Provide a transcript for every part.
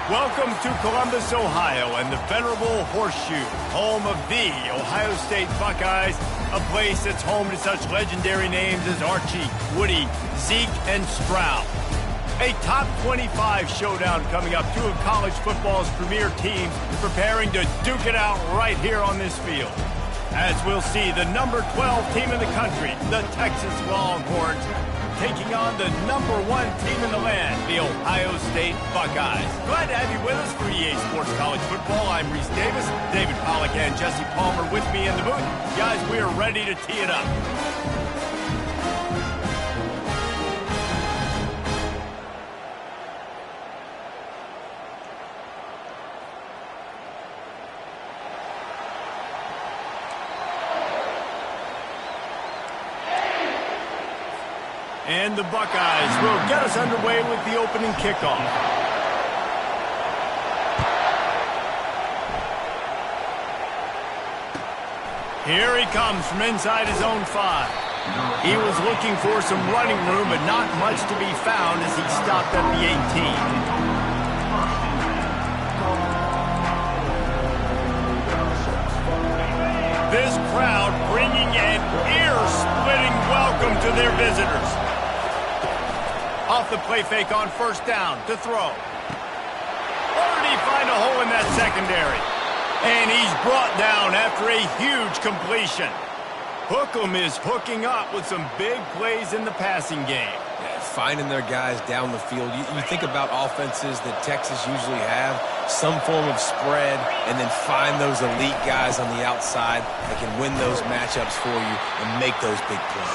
Welcome to Columbus, Ohio, and the venerable Horseshoe, home of the Ohio State Buckeyes, a place that's home to such legendary names as Archie, Woody, Zeke, and Stroud. A top 25 showdown coming up, two of college football's premier teams preparing to duke it out right here on this field. As we'll see, the number 12 team in the country, the Texas Longhorns, taking on the number 1 team in the land, the Ohio State Buckeyes. Glad to have you with us for EA Sports College Football. I'm Reese Davis, David Pollack and Jesse Palmer with me in the booth. Guys, we are ready to tee it up. And the Buckeyes will get us underway with the opening kickoff. Here he comes from inside his own 5. He was looking for some running room, but not much to be found as he stopped at the 18. This crowd bringing an ear-splitting welcome to their visitors. Off the play fake on first down to throw. Or did he find a hole in that secondary? And he's brought down after a huge completion. Hookem is hooking up with some big plays in the passing game. Yeah, finding their guys down the field. You think about offenses that Texas usually have, some form of spread, and then find those elite guys on the outside that can win those matchups for you and make those big plays.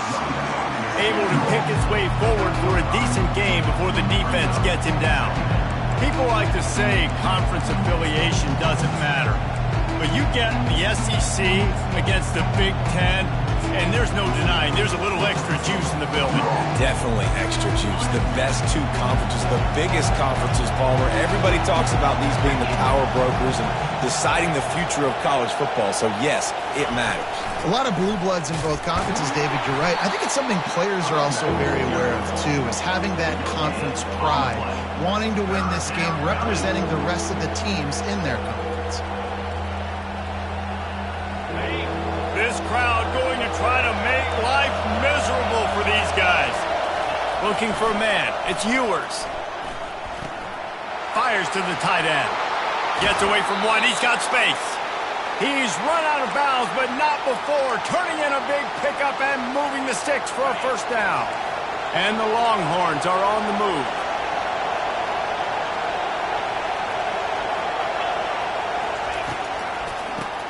Able to pick his way forward for a decent game before the defense gets him down. People like to say conference affiliation doesn't matter. But you get the SEC against the Big Ten, and there's no denying there's a little extra juice in the building. Definitely extra juice. The best 2 conferences, the biggest conferences, Palmer. Everybody talks about these being the power brokers and deciding the future of college football. So, yes, it matters. A lot of blue bloods in both conferences, David, you're right. I think it's something players are also very aware of, too, is having that conference pride, wanting to win this game, representing the rest of the teams in their conference. This crowd going to try to make life miserable for these guys. Looking for a man. It's Ewers. Fires to the tight end. Gets away from one. He's got space. He's run out of bounds, but not before turning in a big pickup and moving the sticks for a first down. And the Longhorns are on the move.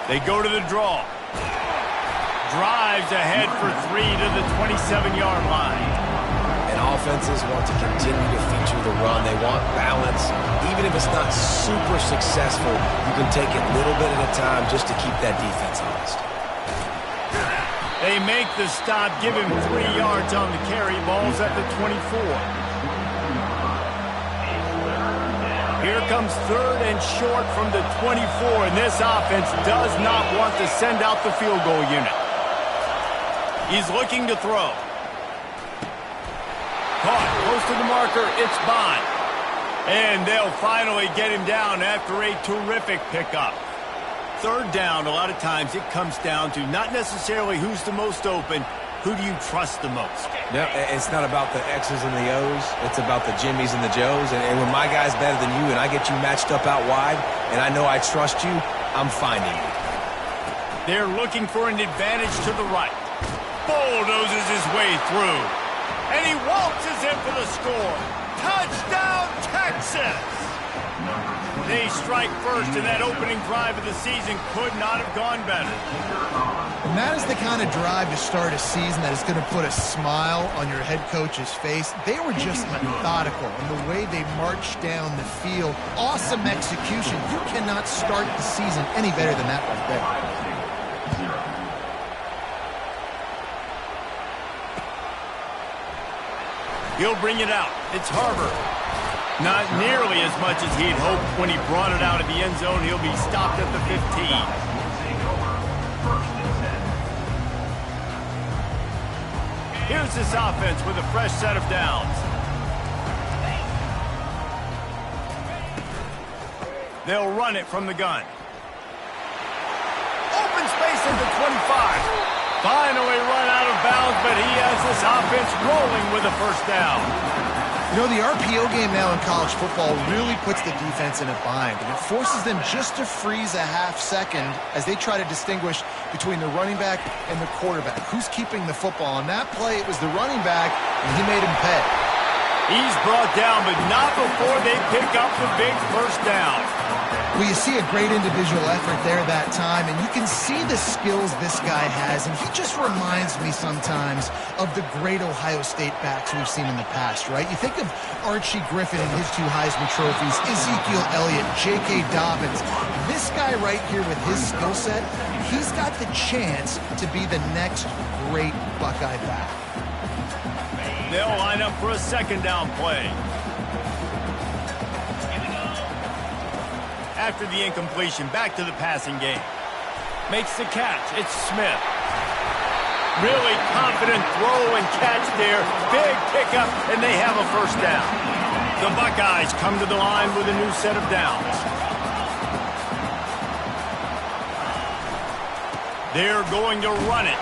They go to the draw. Drives ahead for 3 to the 27-yard line. And offenses want to continue to feature the run. They want balance. Even if it's not super successful, you can take it little bit at a time just to keep that defense honest. They make the stop, give him 3 yards on the carry. Ball's at the 24. Here comes 3rd and short from the 24, and this offense does not want to send out the field goal unit. He's looking to throw. Caught close to the marker. It's Bond. And they'll finally get him down after a terrific pickup. 3rd down, a lot of times it comes down to not necessarily who's the most open, who do you trust the most? No, it's not about the X's and the O's. It's about the Jimmies and the Joes. And when my guy's better than you and I get you matched up out wide and I know I trust you, I'm finding you. They're looking for an advantage to the right. Bulldozes his way through. And he waltzes in for the score. Touchdown, Texas! They strike first, and that opening drive of the season could not have gone better. And that is the kind of drive to start a season that is going to put a smile on your head coach's face. They were just methodical in the way they marched down the field. Awesome execution. You cannot start the season any better than that right there. He'll bring it out. It's Harbor. Not nearly as much as he'd hoped when he brought it out of the end zone. He'll be stopped at the 15. Here's this offense with a fresh set of downs. They'll run it from the gun. Open space at the 25. Finally run out of bounds, but he has this offense rolling with a first down. You know, the RPO game now in college football really puts the defense in a bind, and it forces them just to freeze a half second as they try to distinguish between the running back and the quarterback. Who's keeping the football? On that play, it was the running back, and he made him pay. He's brought down, but not before they pick up the big first down. Well, you see a great individual effort there that time, and you can see the skills this guy has, and he just reminds me sometimes of the great Ohio State backs we've seen in the past, right? You think of Archie Griffin and his 2 Heisman trophies, Ezekiel Elliott, J.K. Dobbins. This guy right here with his skill set, he's got the chance to be the next great Buckeye back. They'll line up for a second down play. After the incompletion, back to the passing game. Makes the catch. It's Smith. Really confident throw and catch there. Big pickup, and they have a first down. The Buckeyes come to the line with a new set of downs. They're going to run it.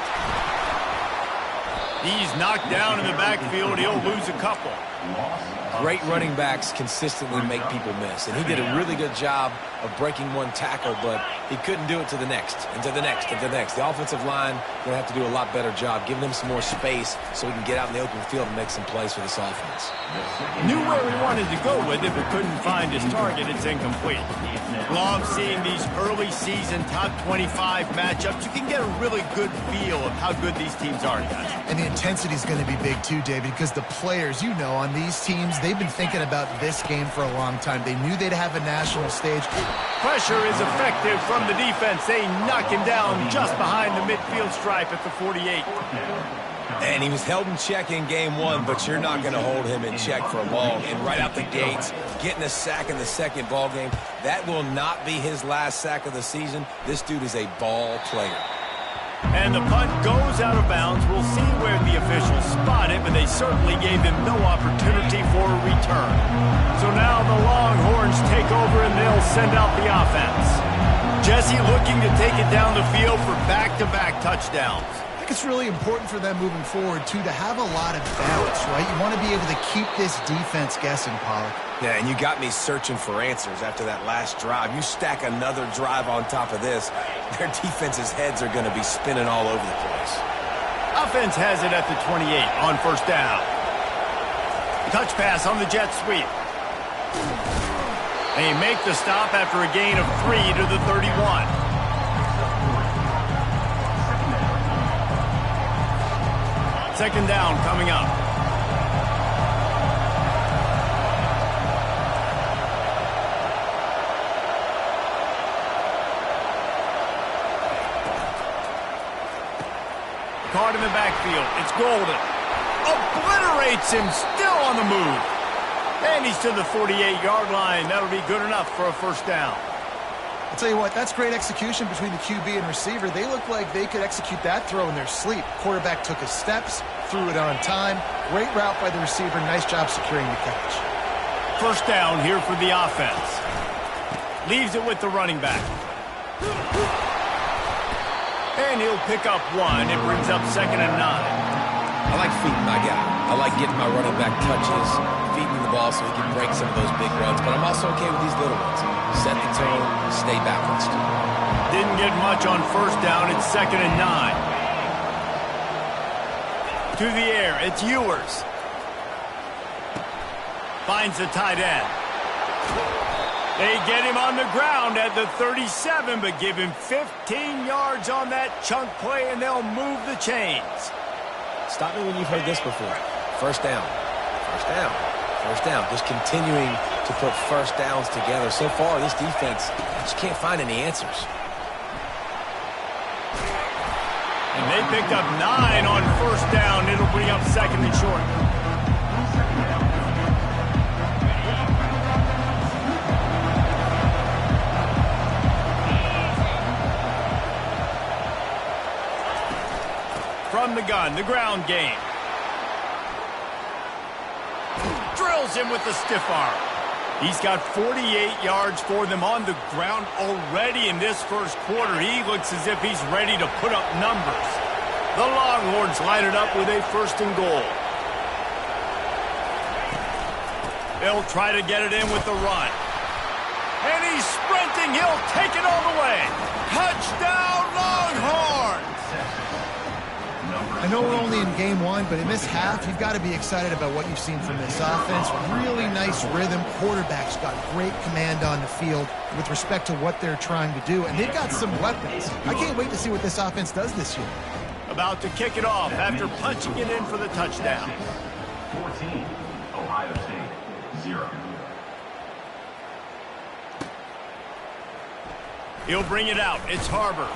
He's knocked down in the backfield. He'll lose a couple. Great running backs consistently make people miss, and he did a really good job of breaking one tackle, but he couldn't do it to the next, and to the next, and to the next. The offensive line going to have to do a lot better job, giving him some more space so he can get out in the open field and make some plays for this offense. Knew where he wanted to go with it, but couldn't find his target. It's incomplete. Love seeing these early season top 25 matchups. You can get a really good feel of how good these teams are, guys. And the intensity is going to be big too, David, because the players, you know, on these teams, they've been thinking about this game for a long time. They knew they'd have a national stage. Pressure is effective from the defense. They knock him down just behind the midfield stripe at the 48. And he was held in check in game 1, but you're not going to hold him in check for long. And right out the gates, getting a sack in the second ball game, that will not be his last sack of the season. This dude is a ball player. And the punt goes out of bounds. We'll see where the officials spot it, but they certainly gave him no opportunity for a return. So now the Longhorns take over and they'll send out the offense. Jesse looking to take it down the field for back-to-back touchdowns. I think it's really important for them moving forward, too, to have a lot of balance, right? You want to be able to keep this defense guessing, Pollack. Yeah, and you got me searching for answers after that last drive. You stack another drive on top of this, their defense's heads are going to be spinning all over the place. Offense has it at the 28 on first down. Touch pass on the jet sweep. They make the stop after a gain of 3 to the 31. Second down coming up. Caught in the backfield. It's Golden. Obliterates him, still on the move. And he's to the 48-yard line. That'll be good enough for a first down. I'll tell you what, that's great execution between the QB and receiver. They look like they could execute that throw in their sleep. Quarterback took his steps, threw it on time. Great route by the receiver. Nice job securing the catch. First down here for the offense. Leaves it with the running back. And he'll pick up 1. It brings up 2nd and 9. I like feeding my guy. I like getting my running back touches, feeding him the ball so he can break some of those big runs. But I'm also okay with these little ones. Set the tone, stay balanced. Didn't get much on first down. It's 2nd and 9. To the air. It's Ewers. Finds the tight end. They get him on the ground at the 37, but give him 15 yards on that chunk play, and they'll move the chains. Stop me when you've heard this before. First down. First down. First down. Just continuing to put first downs together. So far, this defense just can't find any answers. And they picked up 9 on first down. It'll bring up 2nd and short. From the gun, the ground game. Drills him with the stiff arm. He's got 48 yards for them on the ground already in this first quarter. He looks as if he's ready to put up numbers. The Longhorns line it up with a 1st and goal. They'll try to get it in with the run. And he's sprinting. He'll take it all the way. Touchdown, Longhorns! I know we're only in game 1, but in this half, you've got to be excited about what you've seen from this offense. Really nice rhythm. Quarterback's got great command on the field with respect to what they're trying to do, and they've got some weapons. I can't wait to see what this offense does this year. About to kick it off after punching it in for the touchdown. 14, Ohio State, 0. He'll bring it out. It's Harbor.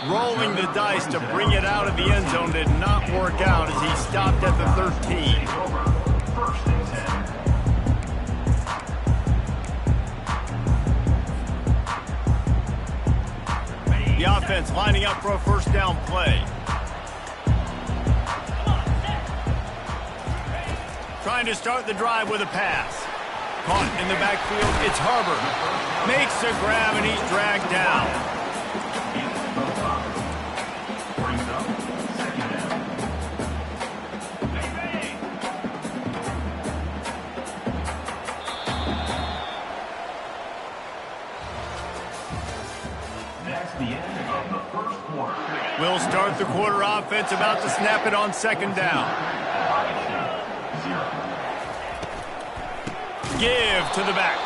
Rolling the dice to bring it out of the end zone did not work out as he stopped at the 13. First and 10. The offense lining up for a 1st down play. Trying to start the drive with a pass. Caught in the backfield, it's Harbor. Makes the grab and he's dragged down. Brings up 2nd down. That's the end of the first quarter. We'll start the quarter. Offense about to snap it on 2nd down. Give to the back.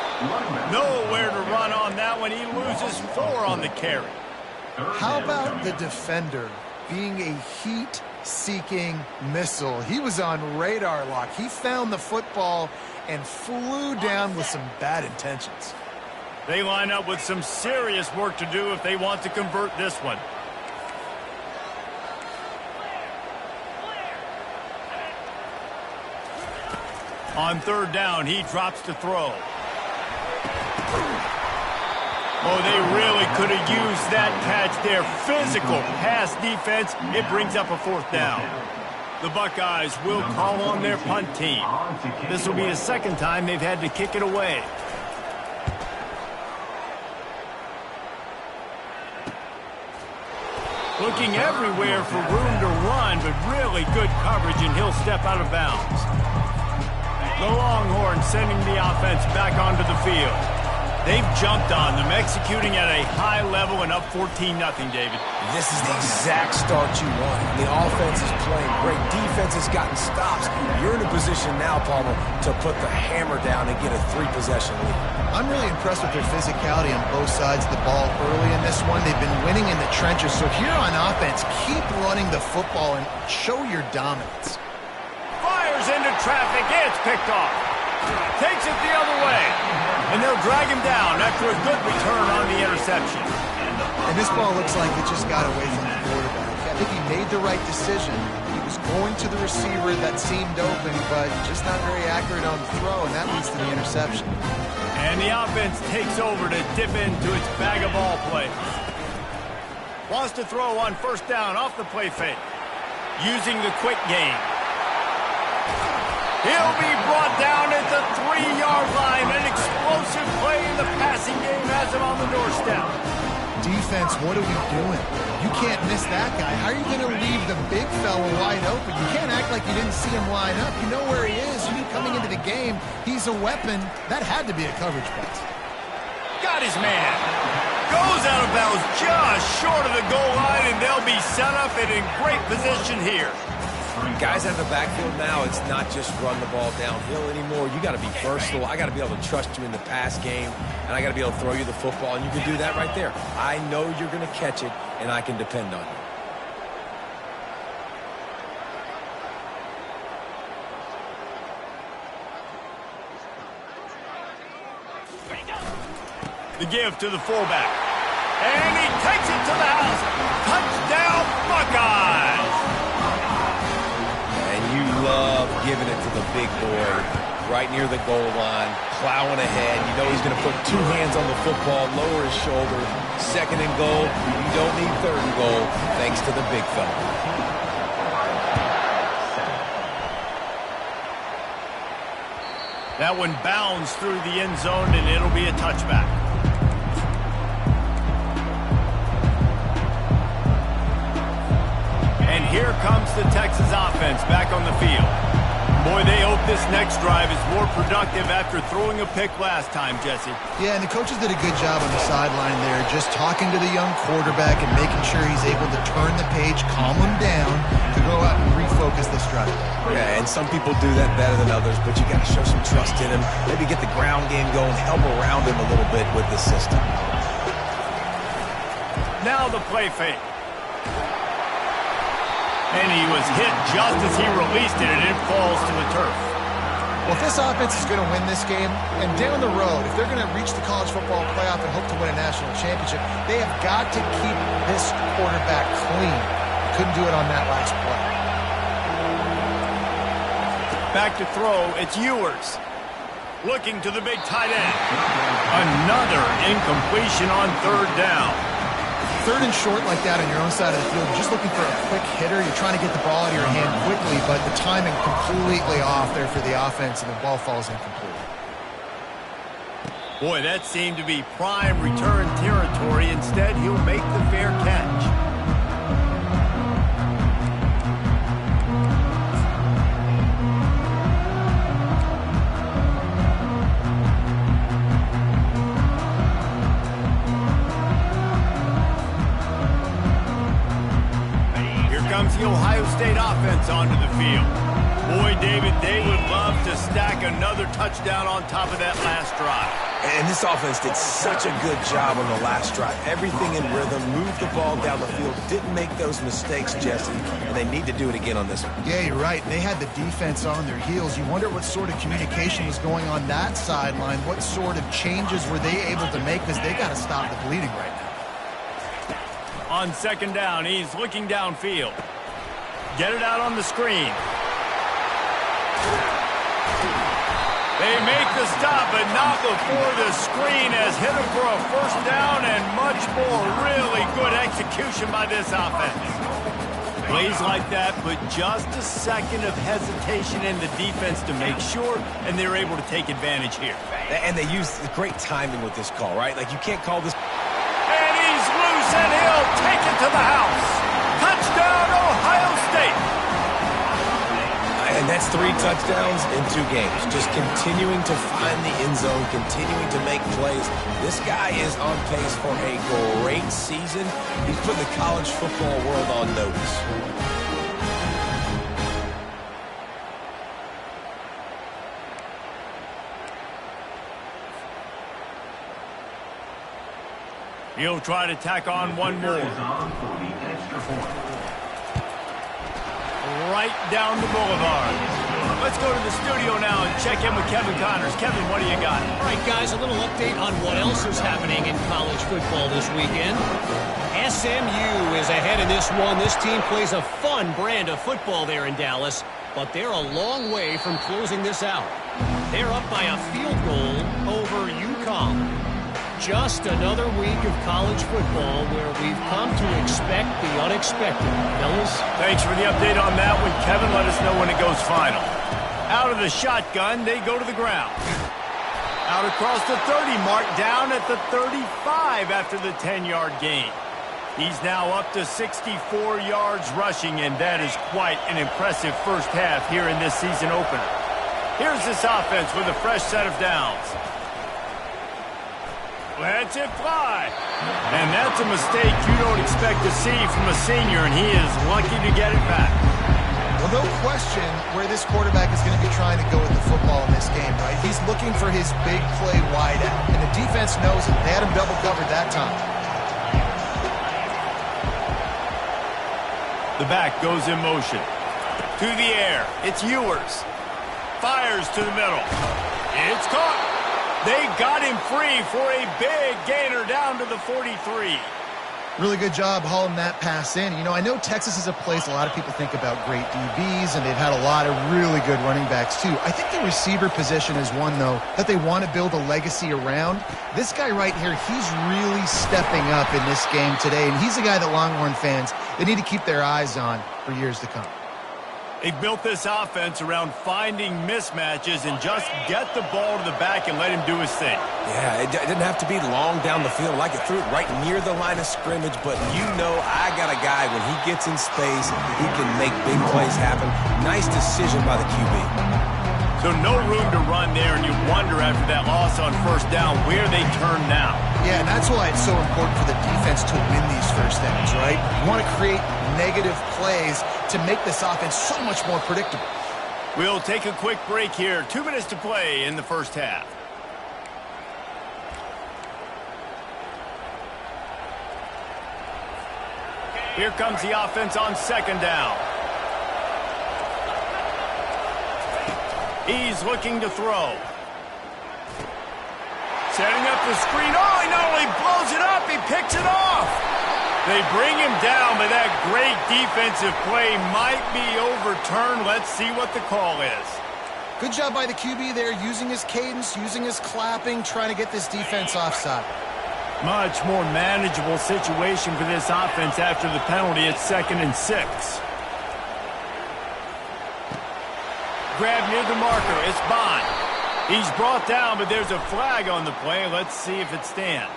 Nowhere to run on that one. He loses 4 on the carry. How about the defender being a heat-seeking missile? He was on radar lock. He found the football and flew down with some bad intentions. They line up with some serious work to do if they want to convert this one. On 3rd down, he drops to throw. Oh, they really could have used that catch there. Physical pass defense. It brings up a 4th down. The Buckeyes will call on their punt team. This will be the 2nd time they've had to kick it away. Looking everywhere for room to run, but really good coverage, and he'll step out of bounds. The Longhorns sending the offense back onto the field. They've jumped on them, executing at a high level and up 14-0, David. This is the exact start you want. The offense is playing great. Defense has gotten stops. You're in a position now, Palmer, to put the hammer down and get a 3-possession lead. I'm really impressed with their physicality on both sides of the ball early in this one. They've been winning in the trenches. So here on offense, keep running the football and show your dominance. Fires into traffic. It's picked off. Takes it the other way. And they'll drag him down after a good return on the interception. And this ball looks like it just got away from the quarterback. I think he made the right decision. He was going to the receiver that seemed open, but just not very accurate on the throw, and that leads to the interception. And the offense takes over to dip into its bag of ball play. Wants to throw on 1st down off the play fake. Using the quick game. He'll be brought down at the 3-yard line. An explosive play in the passing game has him on the doorstep. Defense, what are we doing? You can't miss that guy. How are you going to leave the big fella wide open? You can't act like you didn't see him line up. You know where he is. You knew coming into the game, he's a weapon. That had to be a coverage pass. Got his man. Goes out of bounds just short of the goal line, and they'll be set up and in great position here. Guys out of the backfield now, it's not just run the ball downhill anymore. You got to be versatile. I got to be able to trust you in the pass game, and I got to be able to throw you the football, and you can do that right there. I know you're going to catch it, and I can depend on you. The give to the fullback. And he takes it to the house. Touchdown, Buckeyes! And you love giving it to the big boy right near the goal line, plowing ahead. You know he's going to put 2 hands on the football, lower his shoulder. 2nd and goal. You don't need 3rd and goal, thanks to the big fella. That one bounds through the end zone, and it'll be a touchback. And here comes the Texas offense back on the field. Boy, they hope this next drive is more productive after throwing a pick last time, Jesse. Yeah, and the coaches did a good job on the sideline there, just talking to the young quarterback and making sure he's able to turn the page, calm him down, to go out and refocus this drive. Yeah, and some people do that better than others, but you got to show some trust in him. Maybe get the ground game going, help around him a little bit with the system. Now the play fake. And he was hit just as he released it, and it falls to the turf. Well, if this offense is going to win this game, and down the road, if they're going to reach the college football playoff and hope to win a national championship, they have got to keep this quarterback clean. Couldn't do it on that last play. Back to throw, it's Ewers. Looking to the big tight end. Another incompletion on third down. Third and short like that on your own side of the field, just looking for a quick hitter. You're trying to get the ball out of your hand quickly, but the timing completely off there for the offense, and the ball falls incomplete. Boy, that seemed to be prime return territory. Instead, he'll make the fair catch. Comes the Ohio State offense onto the field. Boy, David, they would love to stack another touchdown on top of that last drive. And this offense did such a good job on the last drive. Everything in rhythm, moved the ball down the field, didn't make those mistakes, Jesse, and they need to do it again on this one. Yeah, you're right. They had the defense on their heels. You wonder what sort of communication was going on that sideline. What sort of changes were they able to make, because they got to stop the bleeding right now. On second down, he's looking downfield. Get it out on the screen. They make the stop, but not before the screen has hit him for a first down, and much more. Really good execution by this offense. Plays like that put just a second of hesitation in the defense to make sure, and they're able to take advantage here. And they used great timing with this call, right? Like, you can't call this... And he's loose, and he'll take it to the house. Touchdown, Ohio State. And that's 3 touchdowns in 2 games. Just continuing to find the end zone, continuing to make plays. This guy is on pace for a great season. He's put the college football world on notice. He'll try to tack on one more. Right down the boulevard. Let's go to the studio now and check in with Kevin Connors. Kevin, what do you got? All right, guys, a little update on what else is happening in college football this weekend. SMU is ahead in this one. This team plays a fun brand of football there in Dallas, but they're a long way from closing this out. They're up by a field goal over UConn. Just another week of college football where we've come to expect the unexpected. Fellas? Thanks for the update on that one, Kevin. Let us know when it goes final. Out of the shotgun, they go to the ground. Out across the 30 mark, down at the 35 after the 10-yard gain. He's now up to 64 yards rushing, and that is quite an impressive first half here in this season opener. Here's this offense with a fresh set of downs. Lets it fly. And that's a mistake you don't expect to see from a senior, and he is lucky to get it back. Well, no question where this quarterback is going to be trying to go with the football in this game, right? He's looking for his big play wide out, and the defense knows it. They had him double covered that time. The back goes in motion. To the air. It's Ewers. Fires to the middle. It's caught. They got him free for a big gainer down to the 43. Really good job hauling that pass in. You know, I know Texas is a place a lot of people think about great DBs, and they've had a lot of really good running backs too. I think the receiver position is one, though, that they want to build a legacy around. This guy right here, he's really stepping up in this game today, and he's a guy that Longhorn fans, they need to keep their eyes on for years to come. They built this offense around finding mismatches and just get the ball to the back and let him do his thing. Yeah, it didn't have to be long down the field. Like it threw it right near the line of scrimmage, but you know I got a guy, when he gets in space, he can make big plays happen. Nice decision by the QB. So no room to run there, and you wonder after that loss on first down where they turn now. Yeah, and that's why it's so important for the defense to win these first downs, right? You want to create negative plays to make this offense so much more predictable. We'll take a quick break here. 2 minutes to play in the first half. Here comes the offense on second down. He's looking to throw. Setting up the screen. Oh, he not only blows it up, he picks it off. They bring him down, but that great defensive play might be overturned. Let's see what the call is. Good job by the QB there, using his cadence, using his clapping, trying to get this defense offside. Much more manageable situation for this offense after the penalty at 2nd and 6. Grab near the marker. It's Bond. He's brought down, but there's a flag on the play. Let's see if it stands.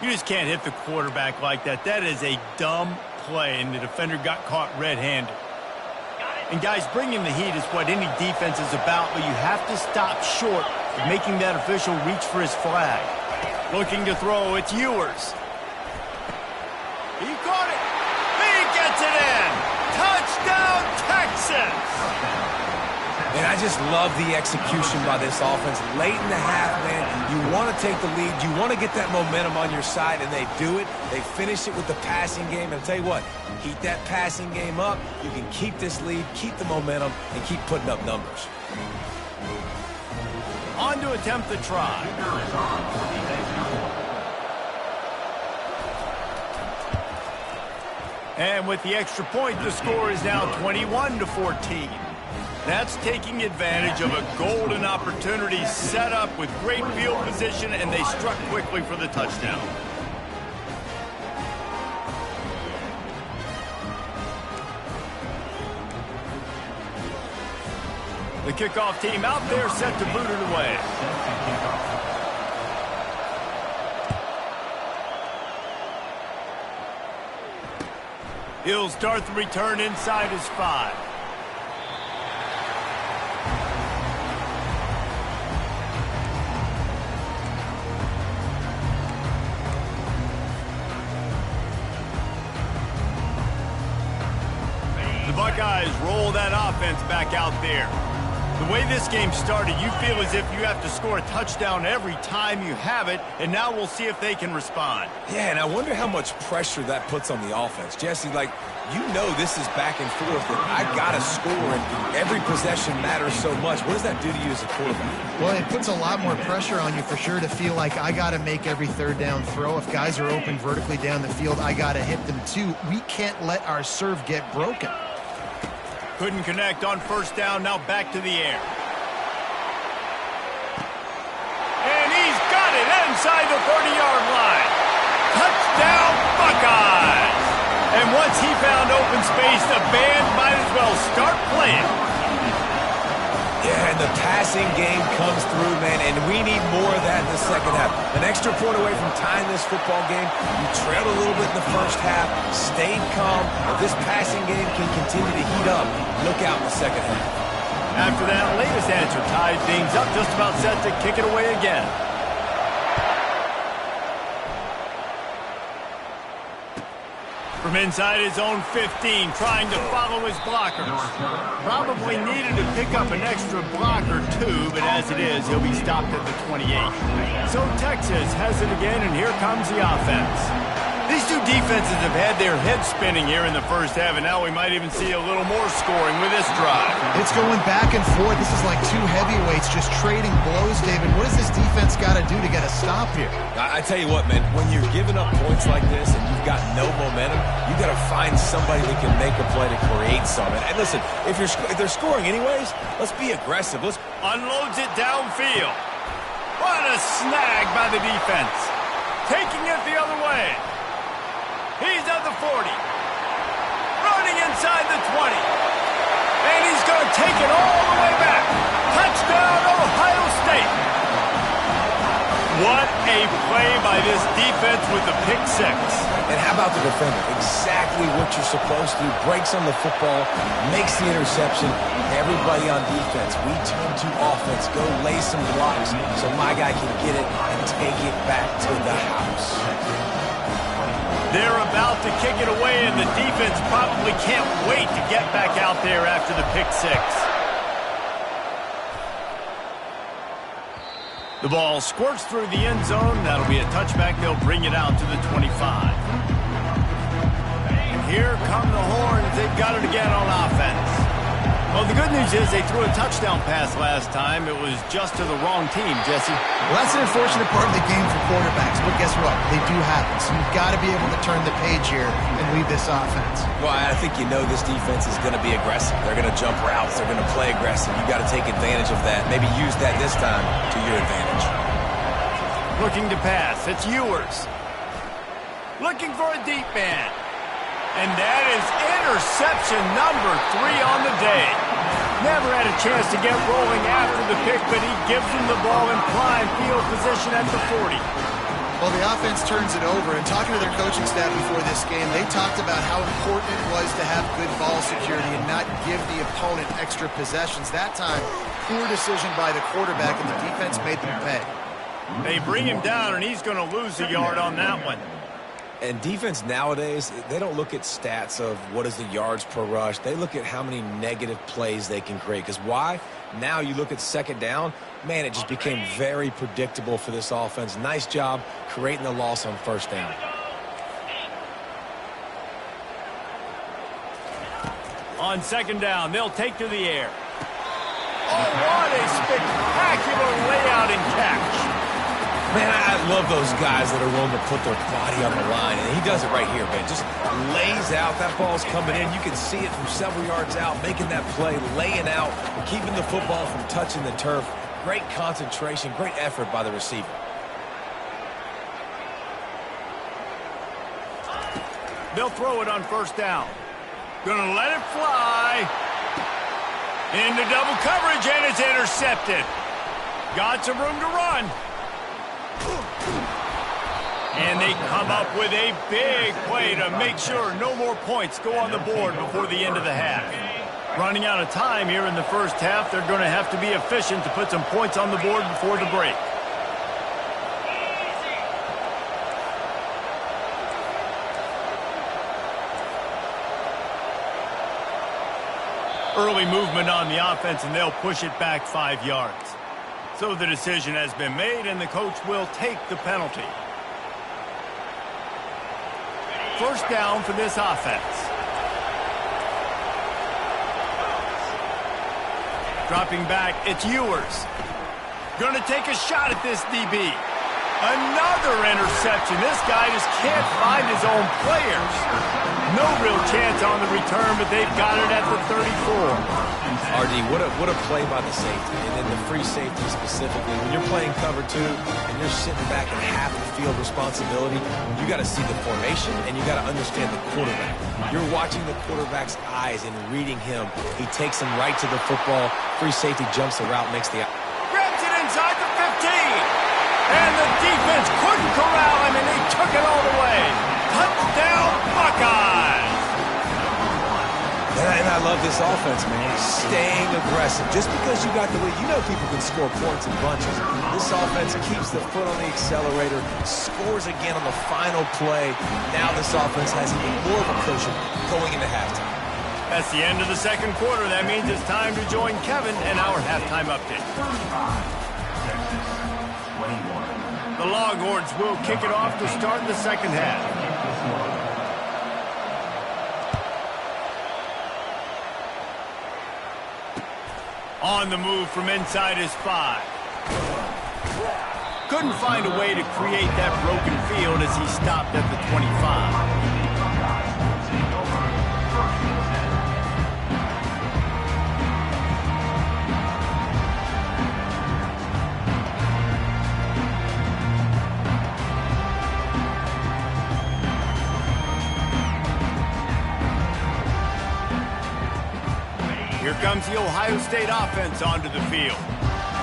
You just can't hit the quarterback like that. That is a dumb play, and the defender got caught red-handed. And, guys, bringing the heat is what any defense is about, but you have to stop short of making that official reach for his flag. Looking to throw, it's Ewers. He caught it. He gets it in. Touchdown, Texans. And I just love the execution by this offense. Late in the half, man, you want to take the lead. You want to get that momentum on your side, and they do it. They finish it with the passing game. And I'll tell you what, keep that passing game up. You can keep this lead, keep the momentum, and keep putting up numbers. On to attempt the try. And with the extra point, the score is now 21-14. That's taking advantage of a golden opportunity set up with great field position, and they struck quickly for the touchdown. The kickoff team out there set to boot it away. He'll start the return inside his 5. The Buckeyes roll that offense back out there. The way this game started, you feel as if you have to score a touchdown every time you have it, and now we'll see if they can respond. Yeah, and I wonder how much pressure that puts on the offense. Jesse, like, you know this is back and forth, and I got to score, and every possession matters so much. What does that do to you as a quarterback? Well, it puts a lot more pressure on you for sure to feel like I got to make every third down throw. If guys are open vertically down the field, I got to hit them too. We can't let our serve get broken. Couldn't connect on first down, now back to the air. And he's got it inside the 30-yard line. Touchdown, Buckeyes! And once he found open space, the band might as well start playing. Yeah, and the passing game comes through, man, and we need more of that in the second half. An extra point away from tying this football game. You trailed a little bit in the first half, stayed calm. If this passing game can continue to heat up, look out in the second half. After that latest answer tied things up, just about set to kick it away again. From inside his own 15, trying to follow his blockers. Probably needed to pick up an extra block or two, but as it is, he'll be stopped at the 28. So Texas has it again, and here comes the offense. These two defenses have had their heads spinning here in the first half, and now we might even see a little more scoring with this drive. It's going back and forth. This is like two heavyweights just trading blows, David. What does this defense got to do to get a stop here? I tell you what, man, when you're giving up points like this and you've got no momentum, you got to find somebody that can make a play to create something. And listen, if they're scoring anyways, let's be aggressive. Let's unloads it downfield. What a snag by the defense. Taking it the other way. He's at the 40. Running inside the 20. And he's going to take it all the way back. Touchdown, Ohio State. What a play by this defense with the pick six. And how about the defender? Exactly what you're supposed to do. Breaks on the football, makes the interception. Everybody on defense, we turn to offense. Go lay some blocks so my guy can get it and take it back to the house. They're about to kick it away, and the defense probably can't wait to get back out there after the pick six. The ball squirts through the end zone. That'll be a touchback. They'll bring it out to the 25. And here come the horns. They've got it again on offense. Well, the good news is they threw a touchdown pass last time. It was just to the wrong team, Jesse. Well, that's an unfortunate part of the game for quarterbacks, but guess what? They do happen, so you've got to be able to turn the page here and lead this offense. Well, I think you know this defense is going to be aggressive. They're going to jump routes. They're going to play aggressive. You've got to take advantage of that. Maybe use that this time to your advantage. Looking to pass. It's Ewers. Looking for a deep man. And that is interception number 3 on the day. Never had a chance to get rolling after the pick, but he gives him the ball in prime field position at the 40. Well, the offense turns it over, and talking to their coaching staff before this game, they talked about how important it was to have good ball security and not give the opponent extra possessions. That time, poor decision by the quarterback, and the defense made them pay. They bring him down, and he's going to lose a yard on that one. And defense nowadays, they don't look at stats of what is the yards per rush. They look at how many negative plays they can create. Because why? Now you look at second down, man, it just became very predictable for this offense. Nice job creating the loss on first down. On second down, they'll take to the air. Oh, what a spectacular layout and catch. Man, I love those guys that are willing to put their body on the line, and he does it right here, man. Just lays out. That ball's coming in. You can see it from several yards out, making that play, laying out, keeping the football from touching the turf. Great concentration, great effort by the receiver. They'll throw it on first down. Gonna let it fly. Into double coverage, and it's intercepted. Got some room to run. And they come up with a big play to make sure no more points go on the board before the end of the half. Running out of time here in the first half, they're going to have to be efficient to put some points on the board before the break. Early movement on the offense, and they'll push it back 5 yards. So the decision has been made, and the coach will take the penalty. First down for this offense. Dropping back, it's Ewers. Going to take a shot at this DB. Another interception. This guy just can't find his own players. No real chance on the return, but they've got it at the 34. RD, what a play by the safety, and then the free safety specifically. When you're playing cover 2 and you're sitting back in half the field responsibility, you got to see the formation and you got to understand the quarterback. You're watching the quarterback's eyes and reading him. He takes him right to the football. Free safety jumps the route, makes the... Grabs it inside the 15. And the defense couldn't corral him, and they took it all the way. Touchdown, Buckeyes! And I love this offense, man. Staying aggressive. Just because you got the lead, you know people can score points in bunches. This offense keeps the foot on the accelerator, scores again on the final play. Now this offense has even more of a cushion going into halftime. That's the end of the second quarter. That means it's time to join Kevin in our halftime update. The Longhorns will kick it off to start the second half. On the move from inside his 5. Couldn't find a way to create that broken field as he stopped at the 25. Here brings the Ohio State offense onto the field.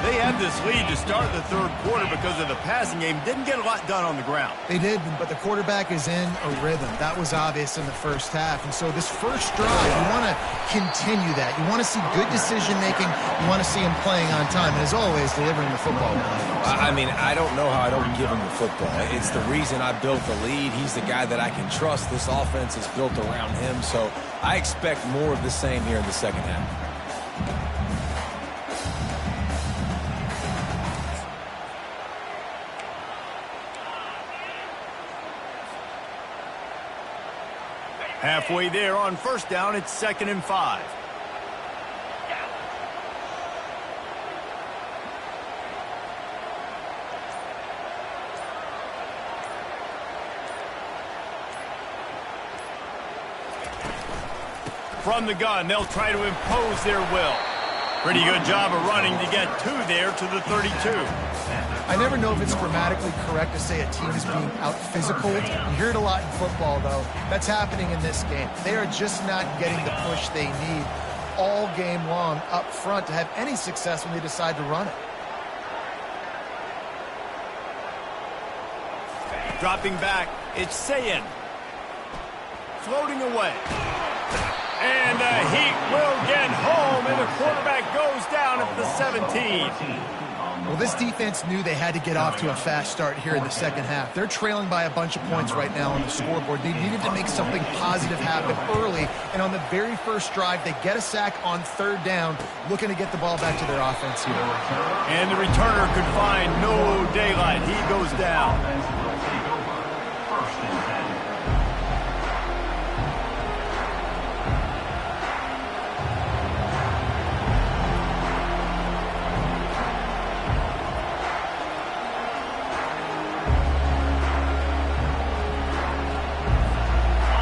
They had this lead to start the third quarter because of the passing game. Didn't get a lot done on the ground. They did, but the quarterback is in a rhythm. That was obvious in the first half. And so this first drive, you want to continue that. You want to see good decision-making. You want to see him playing on time. And as always, delivering the football. I mean, I don't know how I don't give him the football. It's the reason I built the lead. He's the guy that I can trust. This offense is built around him. So I expect more of the same here in the second half. Halfway there on first down, it's 2nd and 5. From the gun, they'll try to impose their will. Pretty good job of running to get two there to the 32. I never know if it's grammatically correct to say a team is being out-physicaled. You hear it a lot in football, though. That's happening in this game. They are just not getting the push they need all game long up front to have any success when they decide to run it. Dropping back, it's Sayin. Floating away. And the Heat will get home, and the quarterback goes down at the 17. Well, this defense knew they had to get off to a fast start here in the second half. They're trailing by a bunch of points right now on the scoreboard. They needed to make something positive happen early, and on the very first drive, they get a sack on third down, looking to get the ball back to their offense here. And the returner could find no daylight. He goes down.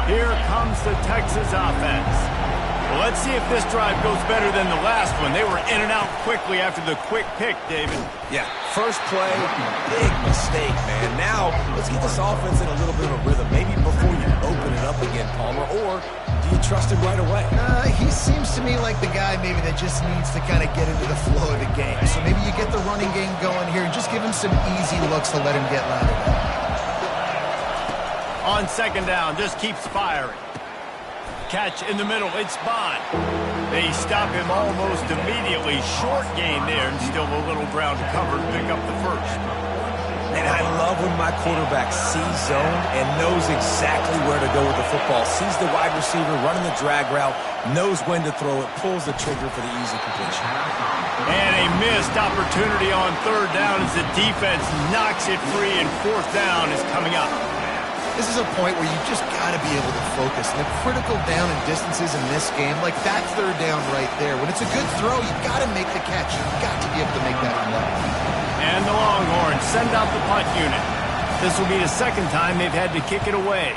Here comes the Texas offense. Well, let's see if this drive goes better than the last one. They were in and out quickly after the quick pick, David. Yeah, first play, big mistake, man. Now, let's get this offense in a little bit of a rhythm. Maybe before you open it up again, Palmer, or do you trust him right away? He seems to me like the guy maybe that just needs to kind of get into the flow of the game. So maybe you get the running game going here and just give him some easy looks to let him get louder. On second down, just keeps firing. Catch in the middle, it's Bond. They stop him almost immediately. Short gain there, and still a little ground to cover to pick up the first. And I love when my quarterback sees zone and knows exactly where to go with the football. Sees the wide receiver running the drag route, knows when to throw it, pulls the trigger for the easy completion. And a missed opportunity on third down as the defense knocks it free, and fourth down is coming up. This is a point where you just got to be able to focus. And the critical down and distances in this game, like that third down right there, when it's a good throw, you got to make the catch. You've got to be able to make that play. And the Longhorns send out the punt unit. This will be the second time they've had to kick it away.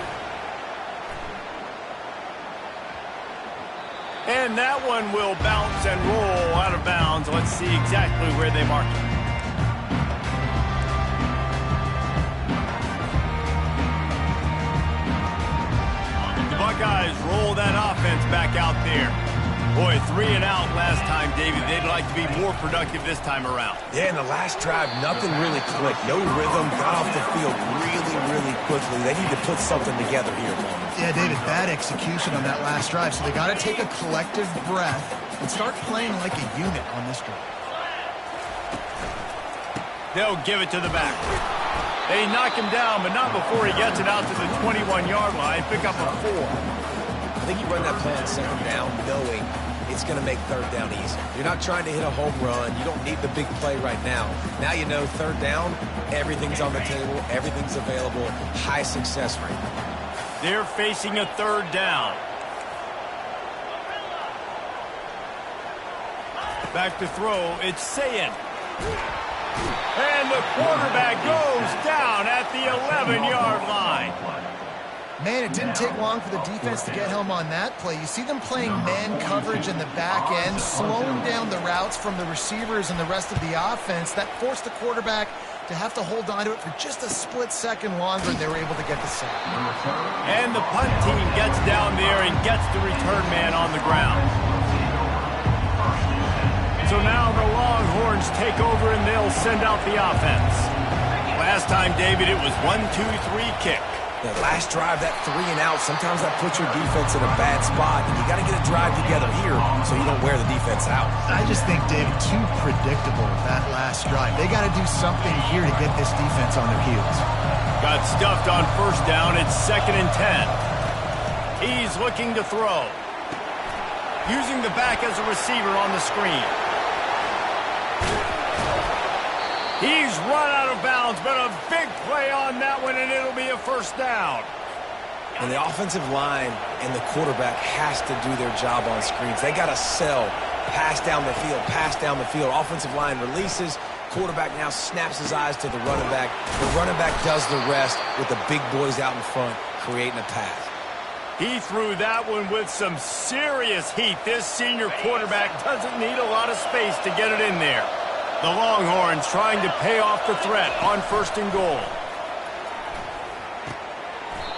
And that one will bounce and roll out of bounds. Let's see exactly where they mark it. Buckeyes roll that offense back out there. Boy, 3 and out last time, David. They'd like to be more productive this time around. Yeah, in the last drive, nothing really clicked. No rhythm, got off the field really, really quickly. They need to put something together here, man. Yeah, David, bad execution on that last drive. So they got to take a collective breath and start playing like a unit on this drive. They'll give it to the back. They knock him down, but not before he gets it out to the 21-yard line. Pick up a 4. I think you run that play on second down knowing it's going to make third down easy. You're not trying to hit a home run. You don't need the big play right now. Now you know third down, everything's on the table, everything's available, high success rate. They're facing a third down. Back to throw, it's Sayin. And the quarterback goes down at the 11-yard line. Man, it didn't take long for the defense to get home on that play. You see them playing man coverage in the back end, slowing down the routes from the receivers and the rest of the offense. That forced the quarterback to have to hold on to it for just a split second longer, and they were able to get the sack. And the punt team gets down there and gets the return man on the ground. Longhorns take over and they'll send out the offense. Last time, David, it was 1-2-3 kick. The last drive, that 3 and out, sometimes that puts your defense in a bad spot, and you got to get a drive together here so you don't wear the defense out. I just think, David, too predictable with that last drive. They got to do something here to get this defense on their heels. Got stuffed on first down. It's 2nd and 10. He's looking to throw. Using the back as a receiver on the screen. He's run out of bounds, but a big play on that one, and it'll be a first down. And the offensive line and the quarterback has to do their job on screens. They got to sell, pass down the field, pass down the field. Offensive line releases. Quarterback now snaps his eyes to the running back. The running back does the rest with the big boys out in front, creating a pass. He threw that one with some serious heat. This senior quarterback doesn't need a lot of space to get it in there. The Longhorns trying to pay off the threat on 1st and goal.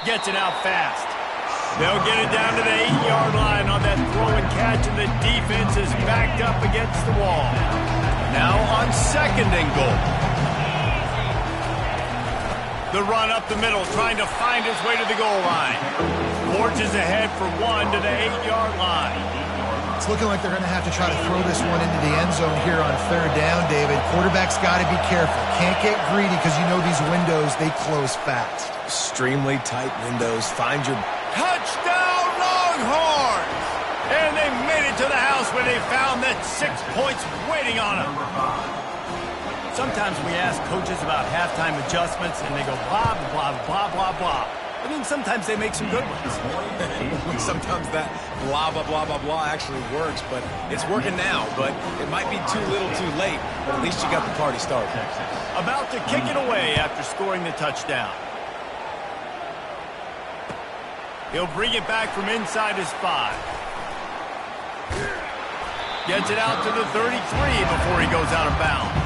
Gets it out fast. They'll get it down to the 8-yard line on that throw and catch, and the defense is backed up against the wall. Now on 2nd and goal. The run up the middle, trying to find his way to the goal line. Forges ahead for 1 to the 8-yard line. It's looking like they're going to have to try to throw this one into the end zone here on 3rd down, David. Quarterback's got to be careful. Can't get greedy because you know these windows, they close fast. Extremely tight windows. Find your... Touchdown, Longhorns! And they made it to the house where they found that 6 points waiting on them. Sometimes we ask coaches about halftime adjustments, and they go blah, blah, blah, blah, blah. I mean, sometimes they make some good ones. Sometimes that blah, blah, blah, blah, blah actually works, but it's working now. But it might be too little too late, but at least you got the party started. About to kick it away after scoring the touchdown. He'll bring it back from inside his 5. Gets it out to the 33 before he goes out of bounds.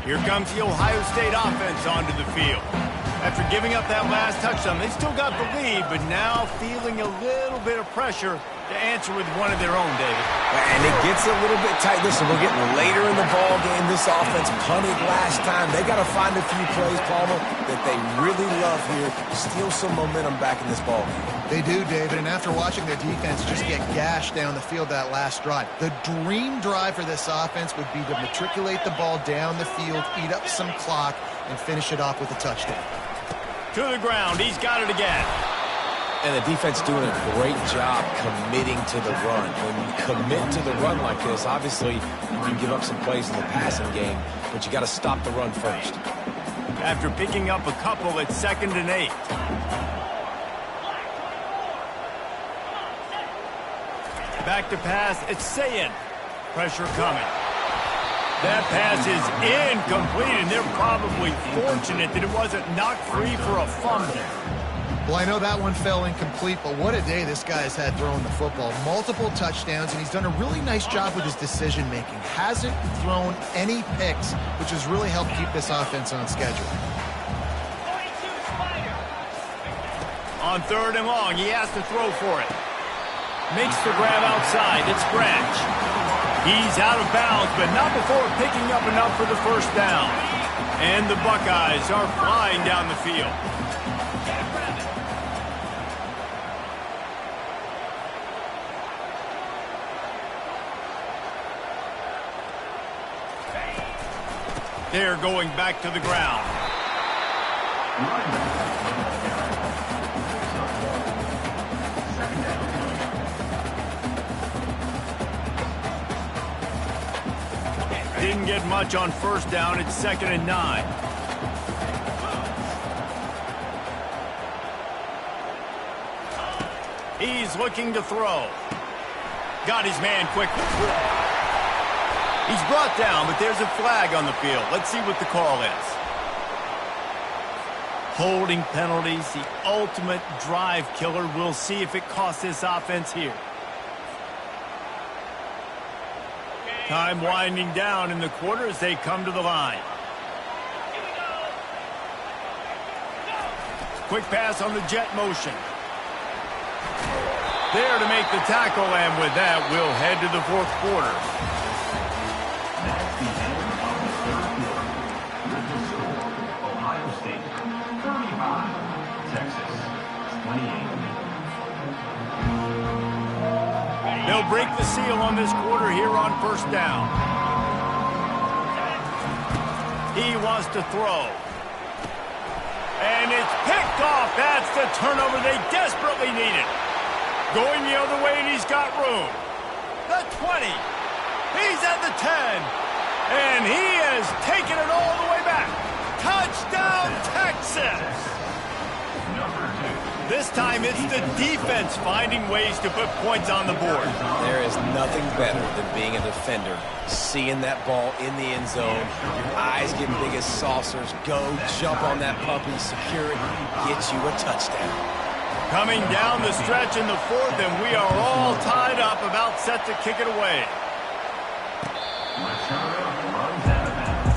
Here comes the Ohio State offense onto the field. After giving up that last touchdown, they still got the lead, but now feeling a little bit of pressure to answer with one of their own, David. And it gets a little bit tight. Listen, we're getting later in the ball game. This offense punted last time. They got to find a few plays, Palmer, that they really love here. Steal some momentum back in this ball game. They do, David, and after watching their defense just get gashed down the field that last drive, the dream drive for this offense would be to matriculate the ball down the field, eat up some clock, and finish it off with a touchdown. To the ground. He's got it again. And the defense doing a great job committing to the run. When you commit to the run like this, obviously you can give up some plays in the passing game, but you got to stop the run first. After picking up a couple, it's 2nd and 8. Back to pass, it's Sayin. Pressure coming. That pass is incomplete, and they're probably fortunate that it wasn't knocked free for a fumble. Well, I know that one fell incomplete, but what a day this guy has had throwing the football. Multiple touchdowns, and he's done a really nice job with his decision-making. Hasn't thrown any picks, which has really helped keep this offense on schedule. On 3rd and long, he has to throw for it. Makes the grab outside. It's Branch. He's out of bounds, but not before picking up enough for the first down. And the Buckeyes are flying down the field. They're going back to the ground. Didn't get much on first down. It's 2nd and 9. He's looking to throw. Got his man quickly. He's brought down, but there's a flag on the field. Let's see what the call is. Holding penalties, the ultimate drive killer. We'll see if it costs this offense here. Time winding down in the quarter as they come to the line. Quick pass on the jet motion. There to make the tackle, and with that, we'll head to the fourth quarter. That's the end of the third quarter. With the score, Ohio State 35, Texas 28. They'll break the seal on this quarter here on first down. He wants to throw. And it's picked off. That's the turnover they desperately needed. Going the other way, and he's got room. The 20. He's at the 10. And he has taken it all the way back. Touchdown, Texas! This time it's the defense finding ways to put points on the board. There is nothing better than being a defender, seeing that ball in the end zone, your eyes get big as saucers, go, jump on that puppy, secure it, get you a touchdown. Coming down the stretch in the fourth, and we are all tied up, about set to kick it away. Machado runs out of bounds.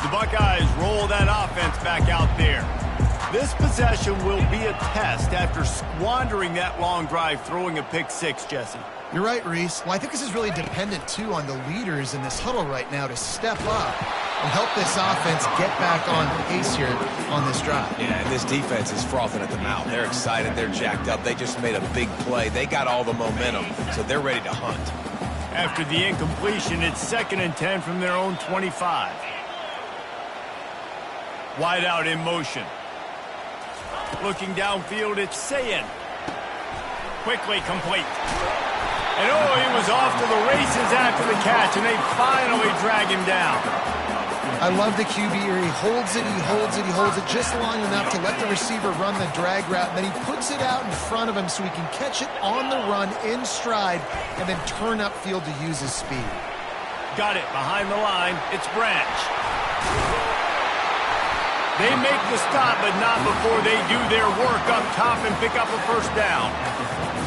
The Buckeyes roll that offense back out there. This possession will be a test after squandering that long drive, throwing a pick six, Jesse. You're right, Reese. Well, I think this is really dependent, too, on the leaders in this huddle right now to step up and help this offense get back on pace here on this drive. Yeah, and this defense is frothing at the mouth. They're excited. They're jacked up. They just made a big play. They got all the momentum, so they're ready to hunt. After the incompletion, it's 2nd and 10 from their own 25. Wide out in motion. Looking downfield, it's Sayin. Quickly complete. And oh, he was off to the races after the catch, and they finally drag him down. I love the QB here. He holds it, he holds it, he holds it just long enough to let the receiver run the drag route, and then he puts it out in front of him so he can catch it on the run in stride and then turn upfield to use his speed. Got it behind the line. It's Branch. They make the stop, but not before they do their work up top and pick up a first down.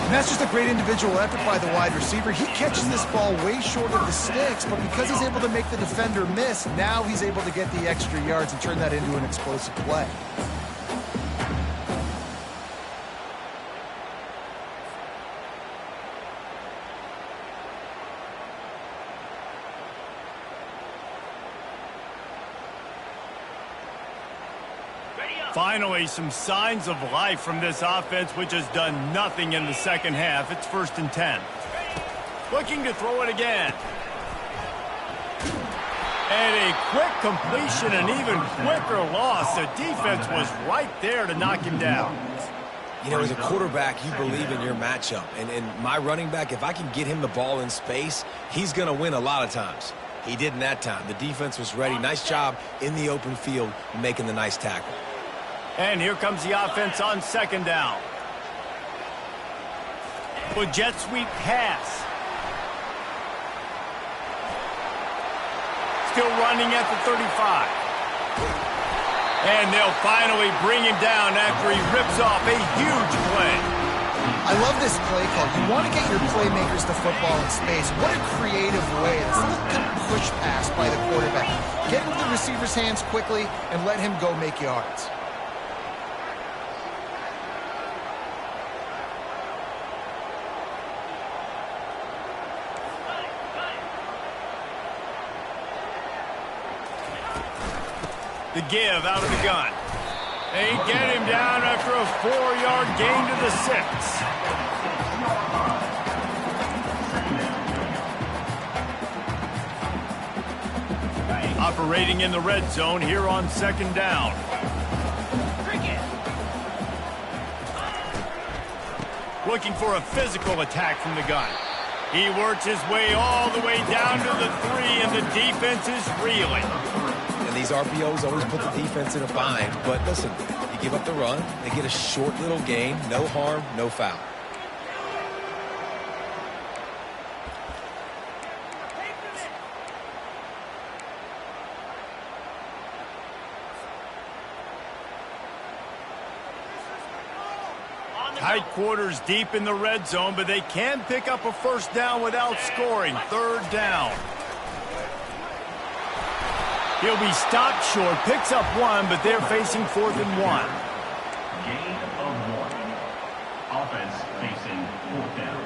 And that's just a great individual effort by the wide receiver. He catches this ball way short of the sticks, but because he's able to make the defender miss, now he's able to get the extra yards and turn that into an explosive play. Finally, some signs of life from this offense, which has done nothing in the second half. It's 1st and 10. Looking to throw it again. And a quick completion, an even quicker loss. The defense was right there to knock him down. You know, as a quarterback, you believe in your matchup. And my running back, if I can get him the ball in space, he's going to win a lot of times. He didn't that time. The defense was ready. Nice job in the open field making the nice tackle. And here comes the offense on 2nd down. With jet sweep pass. Still running at the 35. And they'll finally bring him down after he rips off a huge play. I love this play call. You want to get your playmakers the football in space. What a creative way. This little kind of push pass by the quarterback. Get into the receiver's hands quickly and let him go make yards. The give out of the gun. They get him down after a 4-yard gain to the 6. Operating in the red zone here on 2nd down. Looking for a physical attack from the gun. He works his way all the way down to the 3, and the defense is reeling. These these RPOs always put the defense in a bind. But listen, you give up the run, they get a short little gain, no harm, no foul. Tight quarters deep in the red zone, but they can pick up a first down without scoring. Third down. He'll be stopped short, picks up one, but they're facing 4th and 1. Gain of 1. Offense facing 4th down.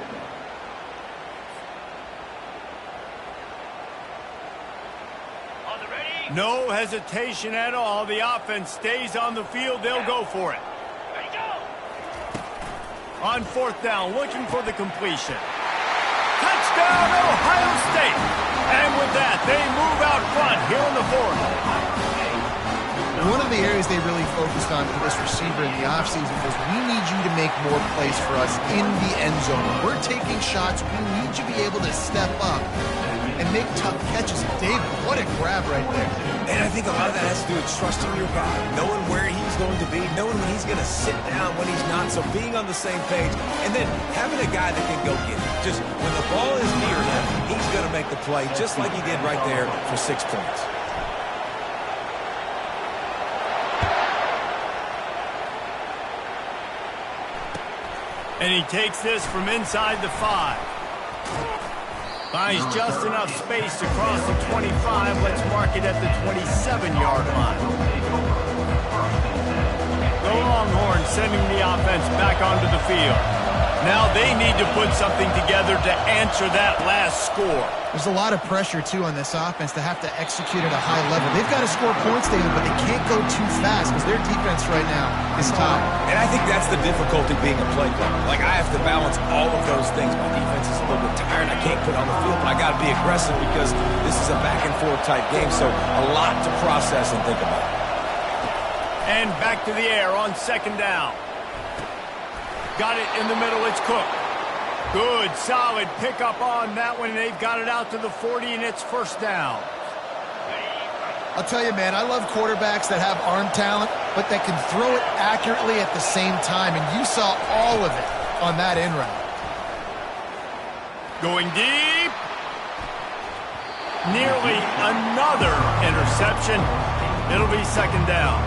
No hesitation at all. The offense stays on the field. They'll go for it. On 4th down, looking for the completion. Touchdown, Ohio State! And with that, they move out front here in the 4th. One of the areas they really focused on for this receiver in the offseason was, we need you to make more plays for us in the end zone. When we're taking shots, we need you to be able to step up and make tough catches. David, what a grab right there. And I think a lot of that has to do with trusting your guy, knowing where he's going to be, knowing when he's going to sit down, when he's not, so being on the same page, and then having a guy that can go get it. Just when the ball is near him, he's going to make the play, just like he did right there for 6 points. And he takes this from inside the 5. Finds just enough space to cross the 25. Let's mark it at the 27-yard line. The Longhorns sending the offense back onto the field. Now they need to put something together to answer that last score. There's a lot of pressure, too, on this offense to have to execute at a high level. They've got to score points, David, but they can't go too fast because their defense right now is top. And I think that's the difficulty being a play caller. Like, I have to balance all of those things. My defense is a little bit tired. I can't put on the field, but I got to be aggressive because this is a back-and-forth type game, so a lot to process and think about. And back to the air on 2nd down. Got it in the middle. It's Cook. Good, solid pickup on that one. They've got it out to the 40, and it's 1st down. I'll tell you, man, I love quarterbacks that have arm talent, but that can throw it accurately at the same time, and you saw all of it on that in route. Going deep. Nearly another interception. It'll be 2nd down.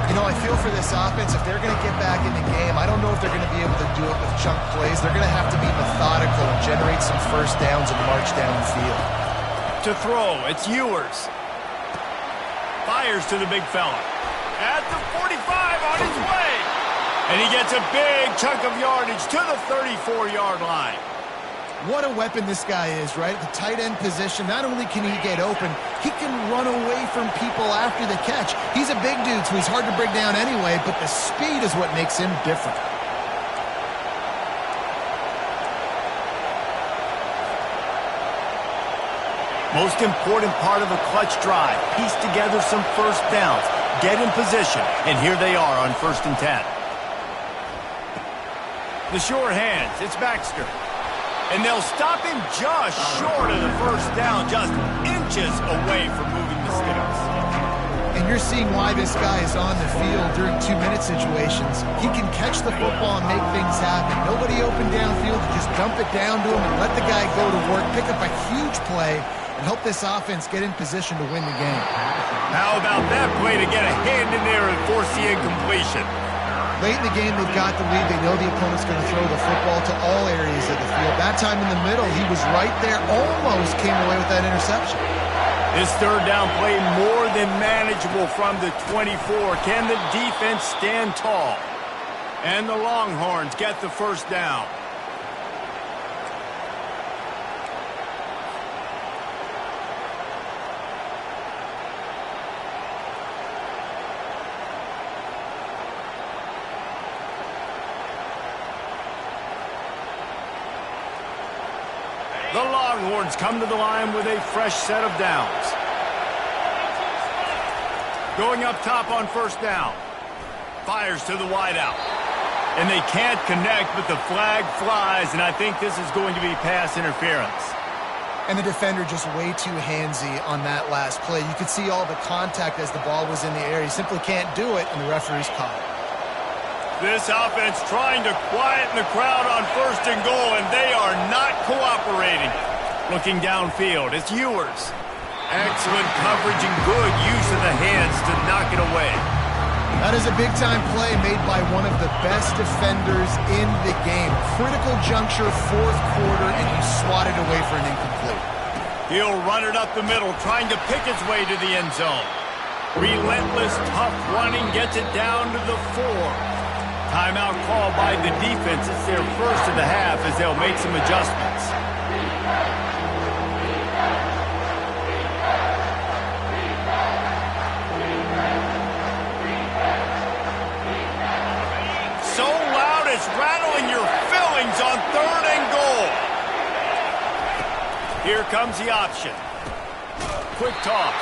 You know, I feel for this offense, if they're going to get back in the game, I don't know if they're going to be able to do it with chunk plays. They're going to have to be methodical and generate some first downs and march down the field. To throw, it's Ewers. Fires to the big fella. At the 45 on his way. And he gets a big chunk of yardage to the 34-yard line. What a weapon this guy is, right? At the tight end position, not only can he get open, he can run away from people after the catch. He's a big dude, so he's hard to break down anyway, but the speed is what makes him different. Most important part of a clutch drive, piece together some first downs, get in position, and here they are on 1st and 10. The sure hands, it's Baxter. And they'll stop him just short of the 1st down, just inches away from moving the sticks. And you're seeing why this guy is on the field during 2-minute situations. He can catch the football and make things happen. Nobody open downfield, just dump it down to him and let the guy go to work, pick up a huge play, and help this offense get in position to win the game. How about that play to get a hand in there and force the incompletion? Late in the game, they've got the lead. They know the opponent's going to throw the football to all areas of the field. That time in the middle, he was right there, almost came away with that interception. This 3rd down play more than manageable from the 24. Can the defense stand tall? And the Longhorns get the 1st down. The Longhorns come to the line with a fresh set of downs. Going up top on 1st down. Fires to the wideout. And they can't connect, but the flag flies, and I think this is going to be pass interference. And the defender just way too handsy on that last play. You could see all the contact as the ball was in the air. He simply can't do it, and the referee's caught it. This offense trying to quieten the crowd on 1st and goal, and they are not cooperating. Looking downfield, it's Ewers. Excellent coverage and good use of the hands to knock it away. That is a big-time play made by one of the best defenders in the game. Critical juncture, 4th quarter, and he swatted away for an incomplete. He'll run it up the middle, trying to pick its way to the end zone. Relentless, tough running gets it down to the 4. Timeout call by the defense. It's their first of the half as they'll make some adjustments. So loud it's rattling your fillings on 3rd and goal. Here comes the option. Quick toss.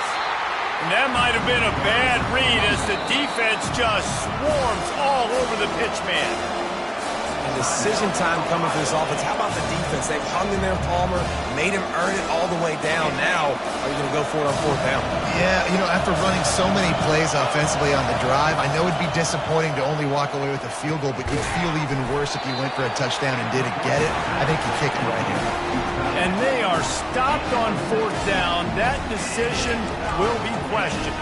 And that might have been a bad read as the defense just swarms all over the pitch man. And decision time coming for this offense. How about the defense? They've hung in there, Palmer, made him earn it all the way down. Now, are you going to go for it on 4th down? Yeah, after running so many plays offensively on the drive, I know it'd be disappointing to only walk away with a field goal, but you'd feel even worse if you went for a touchdown and didn't get it. I think you kicked it right here. And they are stopped on 4th down. That decision will be questioned.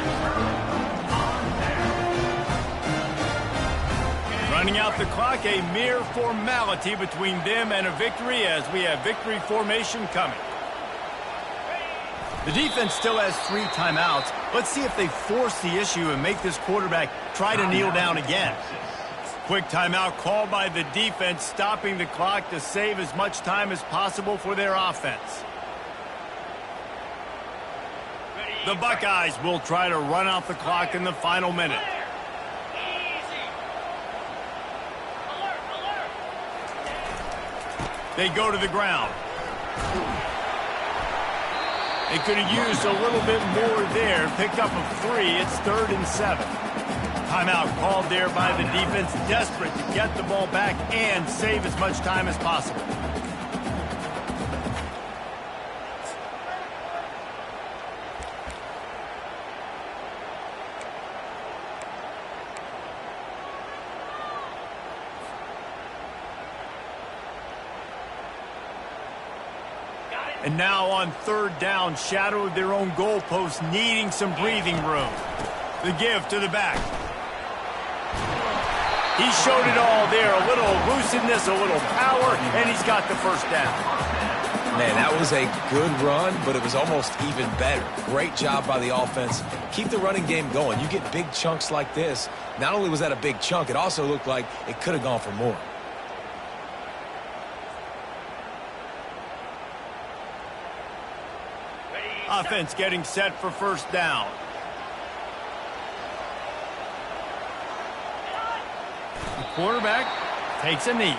Running out the clock, a mere formality between them and a victory as we have victory formation coming. The defense still has 3 timeouts. Let's see if they force the issue and make this quarterback try to kneel down again. Quick timeout called by the defense, stopping the clock to save as much time as possible for their offense. The Buckeyes will try to run out the clock in the final minute. They go to the ground. They could have used a little bit more there. Picked up a 3. It's 3rd and 7. Timeout called there by the defense, desperate to get the ball back and save as much time as possible. And now on 3rd down, shadow of their own goalpost, needing some breathing room. The give to the back. He showed it all there. A little elusiveness, a little power, and he's got the 1st down. Man, that was a good run, but it was almost even better. Great job by the offense. Keep the running game going. You get big chunks like this. Not only was that a big chunk, it also looked like it could have gone for more. Offense getting set for 1st down. The quarterback takes a knee.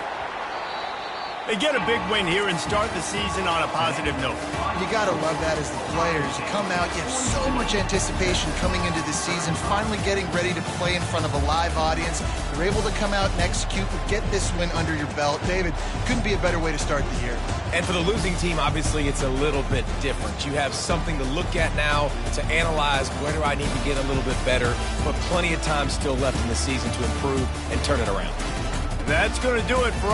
They get a big win here and start the season on a positive note. You got to love that as the players. You come out, you have so much anticipation coming into the season, finally getting ready to play in front of a live audience. You're able to come out and execute and get this win under your belt. David, couldn't be a better way to start the year. And for the losing team, obviously, it's a little bit different. You have something to look at now to analyze where do I need to get a little bit better, but plenty of time still left in the season to improve and turn it around. That's going to do it for